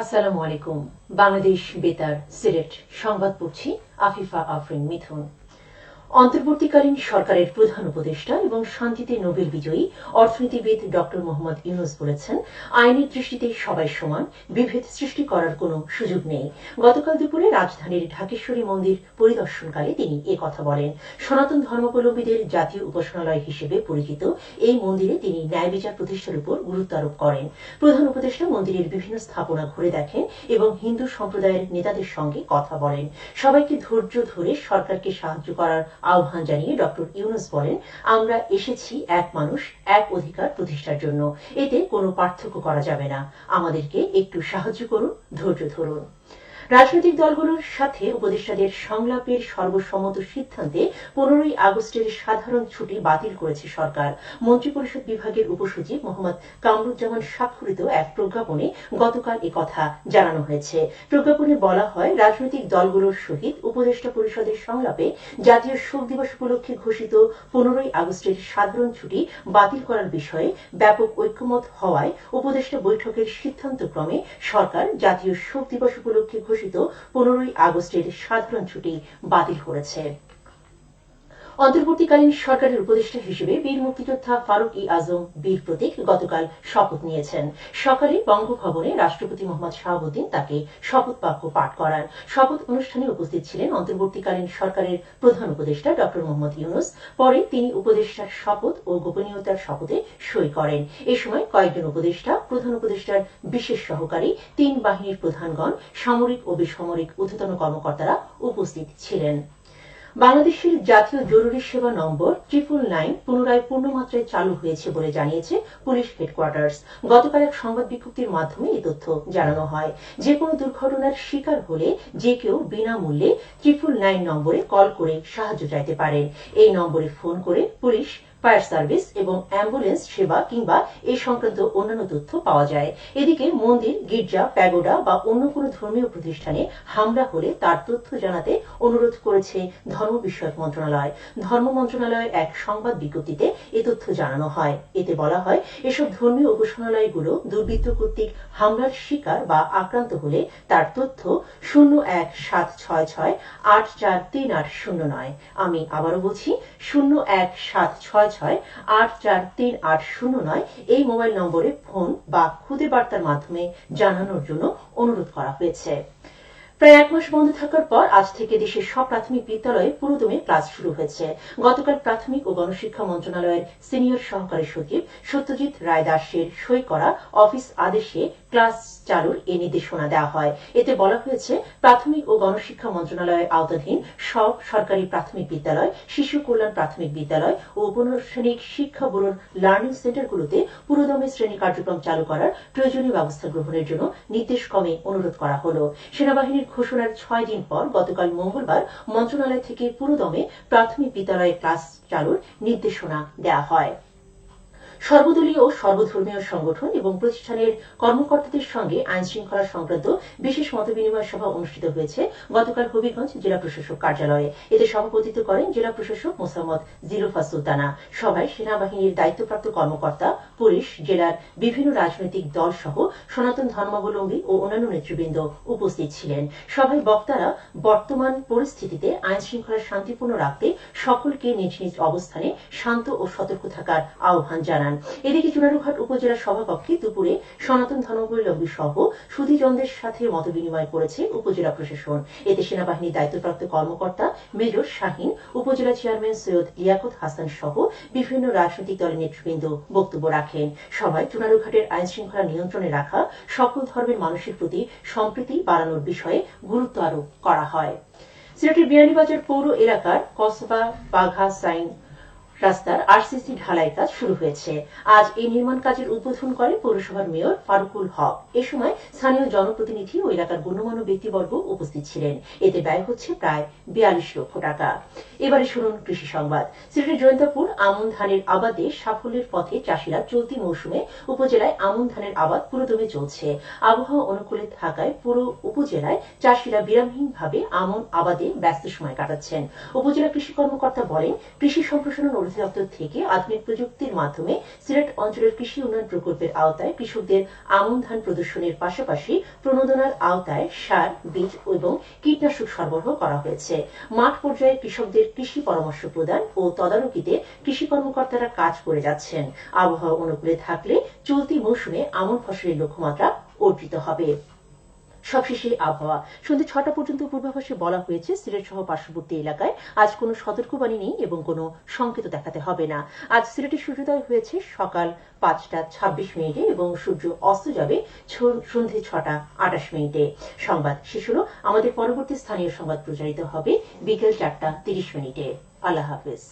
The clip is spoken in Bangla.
আসসালামু আলাইকুম। বাংলাদেশ বেতার সিলেট সংবাদ পড়ছি আফিফা আফরিন মিথুন। অন্তর্বর্তীকালীন সরকারের প্রধান উপদেষ্টা এবং শান্তিতে নোবেল বিজয়ী অর্থনীতিবিদ ড মোহাম্মদ ইউনূস বলেছেন, আইনের দৃষ্টিতে সবাই সমান, বিভেদ সৃষ্টি করার কোনো সুযোগ নেই। গতকাল দুপুরে রাজধানীর ঢাকেশ্বরী মন্দির পরিদর্শনকালে তিনি কথা বলেন। সনাতন ধর্মাবলম্বীদের জাতীয় উপাসনালয় হিসেবে পরিচিত এই মন্দিরে তিনি ন্যায় বিচার প্রতিষ্ঠার উপর গুরুত্ব আরোপ করেন। প্রধান উপদেষ্টা মন্দিরের বিভিন্ন স্থাপনা ঘুরে দেখেন এবং হিন্দু সম্প্রদায়ের নেতাদের সঙ্গে কথা বলেন। সবাইকে ধৈর্য ধরে সরকারকে সাহায্য করার আহ্বান জানিয়ে ড ইউনূস বলেন, আমরা এসেছি এক মানুষ এক অধিকার প্রতিষ্ঠার জন্য। এতে কোনো পার্থক্য করা যাবে না। আমাদেরকে একটু সাহায্য করুন, ধৈর্য ধরুন। রাজনৈতিক দলগুলোর সাথে উপদেষ্টাদের সংলাপের সর্বসম্মত সিদ্ধান্তে 15ই আগস্টের সাধারণ ছুটি বাতিল করেছে সরকার। মন্ত্রিপরিষদ বিভাগের উপসচিব মোহাম্মদ কামরুজ্জামান স্বাক্ষরিত এক প্রজ্ঞাপনে গতকাল একথা জানানো হয়েছে। প্রজ্ঞাপনে বলা হয়, রাজনৈতিক দলগুলোর সহিত উপদেষ্টা পরিষদের সংলাপে জাতীয় শোক দিবস উপলক্ষে ঘোষিত 15ই আগস্টের সাধারণ ছুটি বাতিল করার বিষয়ে ব্যাপক ঐক্যমত হওয়ায় উপদেষ্টা বৈঠকের সিদ্ধান্তক্রমে সরকার জাতীয় শোক দিবস উপলক্ষে ঘোষিত 15ই আগস্টের সাধারণ ছুটি বাতিল করেছে। অন্তর্বর্তীকালীন সরকারের উপদেষ্টা হিসেবে বীর মুক্তিযোদ্ধা ফারুক-ই-আজম বীর প্রতীক গতকাল শপথ নিয়েছেন। সকালে বঙ্গভবনে রাষ্ট্রপতি মোহাম্মদ শাহাবুদ্দিন তাকে শপথ বাক্য পাঠ করান। শপথ অনুষ্ঠানে উপস্থিত ছিলেন অন্তর্বর্তীকালীন সরকারের প্রধান উপদেষ্টা ড মোহাম্মদ ইউনূস। পরে তিনি উপদেষ্টার শপথ ও গোপনীয়তার শপথে সই করেন। এ সময় কয়েকজন উপদেষ্টা, প্রধান উপদেষ্টার বিশেষ সহকারী, 3 বাহিনীর প্রধানগণ, সামরিক ও বেসামরিক ঊর্ধ্বতন কর্মকর্তারা উপস্থিত ছিলেন। বাংলাদেশের জাতীয় জরুরি সেবা নম্বর 999 পুনরায় পূর্ণমাত্রায় চালু হয়েছে বলে জানিয়েছে পুলিশ হেডকোয়ার্টার্স। গতকাল এক সংবাদ বিজ্ঞপ্তির মাধ্যমে এই তথ্য জানানো হয়। যে কোনো দুর্ঘটনার শিকার হলে যে কেউ বিনামূল্যে 999 নম্বরে কল করে সাহায্য চাইতে পারেন। এই নম্বরে ফোন করে পুলিশ, ফায়ার সার্ভিস এবং অ্যাম্বুলেন্স সেবা কিংবা এই সংক্রান্ত অন্যান্য তথ্য পাওয়া যায়। এদিকে মন্দির, গির্জা, প্যাগোডা বা অন্য কোনো ধর্মীয় প্রতিষ্ঠানে হামলা হলে তার তথ্য জানাতে অনুরোধ করেছে ধর্ম বিষয়ক মন্ত্রণালয়। ধর্ম মন্ত্রণালয়ের এক সংবাদ বিজ্ঞপ্তিতে এ তথ্য জানানো হয়। এতে বলা হয়, এসব ধর্মীয় উপাসনালয়গুলো দুর্বৃত্ত কর্তৃক হামলার শিকার বা আক্রান্ত হলে তার তথ্য 01766843809। আমি আবারও বলছি, 01766843809 এই মোবাইল নম্বরে ফোন বা খুদে বার্তার মাধ্যমে জানানোর জন্য অনুরোধ করা হয়েছে। প্রায় 1 মাস বন্ধ থাকার পর আজ থেকে দেশের সব প্রাথমিক বিদ্যালয়ে পুরোদমে ক্লাস শুরু হয়েছে। গতকাল প্রাথমিক ও গণশিক্ষা মন্ত্রণালয়ের সিনিয়র সহকারী সচিব সত্যজিৎ রায় দাসের সই করা অফিস আদেশে ক্লাস চালুর এই নির্দেশনা দেওয়া হয়। এতে বলা হয়েছে, প্রাথমিক ও গণশিক্ষা মন্ত্রণালয়ের আওতাধীন সব সরকারি প্রাথমিক বিদ্যালয়, শিশু কল্যাণ প্রাথমিক বিদ্যালয় ও উপানুষ্ঠানিক শিক্ষা ব্যুরোর লার্নিং সেন্টারগুলোতে পুরোদমে শ্রেণী কার্যক্রম চালু করার প্রয়োজনীয় ব্যবস্থা গ্রহণের জন্য নির্দেশক্রমে অনুরোধ করা হল। সেনাবাহিনীর ঘোষণার 6 দিন পর গতকাল মঙ্গলবার মন্ত্রণালয় থেকে পুরোদমে প্রাথমিক বিদ্যালয়ে ক্লাস চালুর নির্দেশনা দেওয়া হয়। সর্বদলীয় ও সর্বধর্মীয় সংগঠন এবং প্রতিষ্ঠানের কর্মকর্তাদের সঙ্গে আইন শৃঙ্খলা সংক্রান্ত বিশেষ মতবিনিময় সভা অনুষ্ঠিত হয়েছে গতকাল হবিগঞ্জ জেলা প্রশাসক কার্যালয়ে। এতে সভাপতিত্ব করেন জেলা প্রশাসক মোসাম্মদ জিলুফা সুলতানা। সভায় সেনাবাহিনীর দায়িত্বপ্রাপ্ত কর্মকর্তা, পুলিশ, জেলার বিভিন্ন রাজনৈতিক দল সহ সনাতন ধর্মাবলম্বী ও অন্যান্য নেতৃবৃন্দ উপস্থিত ছিলেন। সভায় বক্তারা বর্তমান পরিস্থিতিতে আইন শৃঙ্খলা শান্তিপূর্ণ রাখতে সকলকে নিজ নিজ অবস্থানে শান্ত ও সতর্ক থাকার আহ্বান জানান। এদিকে চুনারুঘাট উপজেলা সভাকক্ষে দুপুরে সনাতন ধর্মাবলম্বী সহ সুধীজনদের সাথে মতবিনিময় করেছে উপজেলা প্রশাসন। এতে সেনাবাহিনীর দায়িত্বপ্রাপ্ত কর্মকর্তা মেজর শাহীন, উপজেলা চেয়ারম্যান সৈয়দ লিয়াকত হাসান সহ বিভিন্ন রাজনৈতিক দলের নেতৃবৃন্দ বক্তব্য রাখেন। সভায় চুনারুঘাটের আইন শৃঙ্খলা নিয়ন্ত্রণে রাখা, সকল ধর্মের মানুষের প্রতি সম্প্রীতি বাড়ানোর বিষয়ে গুরুত্ব আরোপ করা হয়। সিলেটের বিয়ানীবাজার পৌর এলাকার কসবা বাঘা সাইন রাস্তার আরসিসি ঢালাই কাজ শুরু হয়েছে। আজ এই নির্মাণ কাজের উদ্বোধন করেন পৌরসভার মেয়র ফারুকুল হক। এ সময় স্থানীয় জনপ্রতিনিধি ও এলাকার গণ্যমান্য ব্যক্তিবর্গ উপস্থিত ছিলেন। এতে ব্যয় হচ্ছে প্রায় 42 লক্ষ টাকা। এবারে শুনুন কৃষি সংবাদ। সিলেটের জয়ন্তাপুর আমন ধানের আবাদে সাফল্যের পথে চাষিরা চলতি মৌসুমে উপজেলায় আমন ধানের আবাদ পুরোদমে চলছে। আবহাওয়া অনুকূলে থাকায় পুরো উপজেলায় চাষিরা বিরামহীনভাবে আমন আবাদে ব্যস্ত সময় কাটাচ্ছেন। উপজেলা কৃষি কর্মকর্তা বলেন, কৃষি সম্প্রসারণ ও অধিদপ্তর থেকে আধুনিক প্রযুক্তির মাধ্যমে সিলেট অঞ্চলের কৃষি উন্নয়ন প্রকল্পের আওতায় কৃষকদের আমন ধান প্রদর্শনের পাশাপাশি প্রণোদনার আওতায় সার, বীজ এবং কীটনাশক সরবরাহ করা হয়েছে। মাঠ পর্যায়ে কৃষকদের কৃষি পরামর্শ প্রদান ও তদারকিতে কৃষি কর্মকর্তারা কাজ করে যাচ্ছেন। আবহাওয়া অনুকূলে থাকলে চলতি মৌসুমে আমন ফসলের লক্ষ্যমাত্রা অর্জিত হবে। সবশেষে আবহাওয়া। সন্ধ্যে 6টা পর্যন্ত পূর্বাভাসে বলা হয়েছে সিলেট সহ পার্শ্ববর্তী এলাকায় আজ কোনো সতর্কবাণী নেই এবং কোনো সংকেত দেখাতে হবে না। আজ সিলেটে সূর্যোদয় হয়েছে সকাল 5টা 26 এবং সূর্য অস্ত যাবে সন্ধ্যে 6টা 28। সংবাদ শেষ হলো। আমাদের পরবর্তী স্থানীয় সংবাদ প্রচারিত হবে বিকেল 4টা 30। আল্লাহ হাফেজ।